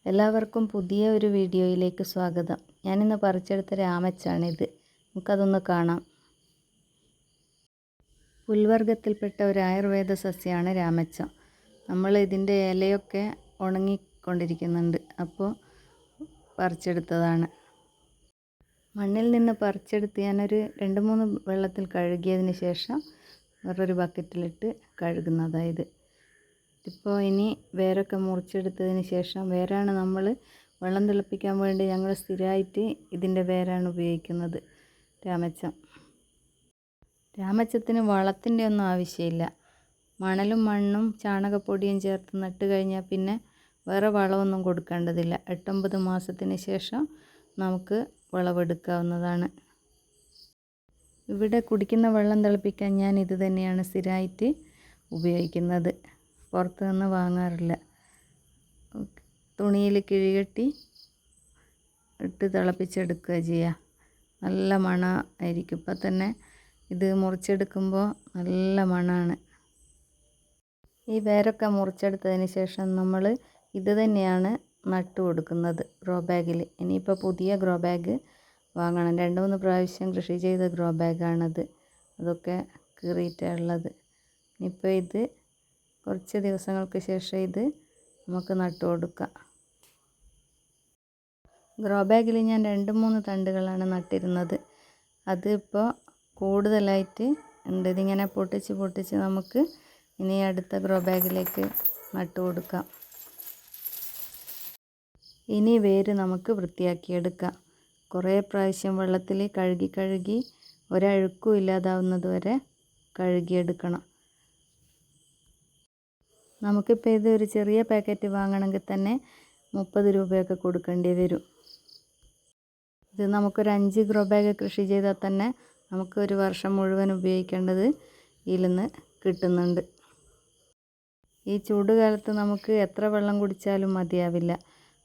എല്ലാവർക്കും പുതിയ ഒരു വീഡിയോയിലേക്ക് സ്വാഗതം. ഞാനിന്ന് പറിച്ചെടുത്ത രാമച്ചാണിത്. നമുക്കതൊന്ന് കാണാം. പുൽവർഗത്തിൽപ്പെട്ട ഒരു ആയുർവേദ സസ്യമാണ് രാമച്ച. നമ്മൾ ഇതിൻ്റെ ഇലയൊക്കെ ഉണങ്ങിക്കൊണ്ടിരിക്കുന്നുണ്ട്. അപ്പോൾ പറിച്ചെടുത്തതാണ്. മണ്ണിൽ നിന്ന് പറിച്ചെടുത്ത് ഞാനൊരു 2-3 വെള്ളത്തിൽ കഴുകിയതിന് ശേഷം വേറൊരു ബക്കറ്റിലിട്ട് കഴുകുന്നതായത്. ഇപ്പോൾ ഇനി വേരൊക്കെ മുറിച്ചെടുത്തതിന് ശേഷം, വേരാണ് നമ്മൾ വെള്ളം തിളപ്പിക്കാൻ വേണ്ടി ഞങ്ങൾ സ്ഥിരമായിട്ട് ഇതിൻ്റെ വേരാണ് ഉപയോഗിക്കുന്നത്. രാമച്ചത്തിന് വളത്തിൻ്റെ ഒന്നും ആവശ്യമില്ല. മണലും മണ്ണും ചാണകപ്പൊടിയും ചേർത്ത് നട്ട് കഴിഞ്ഞാൽ പിന്നെ വേറെ വളമൊന്നും കൊടുക്കേണ്ടതില്ല. 8-9 മാസത്തിന് ശേഷം നമുക്ക് വിളവെടുക്കാവുന്നതാണ്. ഇവിടെ കുടിക്കുന്ന വെള്ളം തിളപ്പിക്കാൻ ഞാൻ ഇത് തന്നെയാണ് സ്ഥിരമായിട്ട് ഉപയോഗിക്കുന്നത്. പുറത്തു നിന്ന് വാങ്ങാറില്ല. തുണിയിൽ കിഴികെട്ടി ഇട്ട് തിളപ്പിച്ചെടുക്കുക ചെയ്യുക. നല്ല മണമായിരിക്കും. ഇപ്പം തന്നെ ഇത് മുറിച്ചെടുക്കുമ്പോൾ നല്ല മണമാണ്. ഈ വേരൊക്കെ മുറിച്ചെടുത്തതിന് ശേഷം നമ്മൾ ഇത് തന്നെയാണ് നട്ടു കൊടുക്കുന്നത് ഗ്രോ ബാഗിൽ. ഇനിയിപ്പോൾ പുതിയ ഗ്രോ ബാഗ് വാങ്ങണം. 2-3 പ്രാവശ്യം കൃഷി ചെയ്ത ഗ്രോ ബാഗാണത്. അതൊക്കെ കീറിയിട്ടുള്ളത്. ഇനിയിപ്പോൾ ഇത് കുറച്ച് ദിവസങ്ങൾക്ക് ശേഷം ഇത് നമുക്ക് നട്ടു കൊടുക്കാം. ഗ്രോ ബാഗിൽ ഞാൻ 2-3 തണ്ടുകളാണ് നട്ടിരുന്നത്. അത് ഇപ്പോൾ കൂടുതലായിട്ട് ഉണ്ട്. ഇതിങ്ങനെ പൊട്ടിച്ച് നമുക്ക് ഇനി അടുത്ത ഗ്രോ ബാഗിലേക്ക് നട്ടു കൊടുക്കാം. ഇനി വേര് നമുക്ക് വൃത്തിയാക്കിയെടുക്കാം. കുറേ പ്രാവശ്യം വെള്ളത്തിൽ കഴുകി ഒരഴുക്കും ഇല്ലാതാവുന്നത് വരെ കഴുകിയെടുക്കണം. നമുക്കിപ്പോൾ ഇത് ഒരു ചെറിയ പാക്കറ്റ് വാങ്ങണമെങ്കിൽ തന്നെ 30 രൂപയൊക്കെ കൊടുക്കേണ്ടി വരും. ഇത് നമുക്കൊരു 5 ഗ്രോ ബാഗ് കൃഷി ചെയ്താൽ തന്നെ നമുക്ക് ഒരു വർഷം മുഴുവൻ ഉപയോഗിക്കേണ്ടത് ഇതിൽ നിന്ന് കിട്ടുന്നുണ്ട്. ഈ ചൂടുകാലത്ത് നമുക്ക് എത്ര വെള്ളം കുടിച്ചാലും മതിയാവില്ല.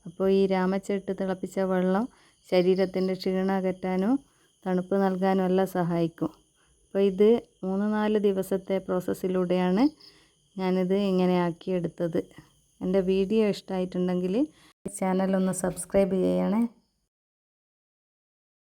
അപ്പോൾ ഈ രാമച്ച ഇട്ട് തിളപ്പിച്ച വെള്ളം ശരീരത്തിൻ്റെ ക്ഷീണം അകറ്റാനും തണുപ്പ് നൽകാനും എല്ലാം സഹായിക്കും. അപ്പോൾ ഇത് 3-4 ദിവസത്തെ പ്രോസസ്സിലൂടെയാണ് ഞാനിത് ഇങ്ങനെ ആക്കിയെടുത്തത്. എൻ്റെ വീഡിയോ ഇഷ്ടമായിട്ടുണ്ടെങ്കിൽ ചാനൽ ഒന്ന് സബ്സ്ക്രൈബ് ചെയ്യണേ.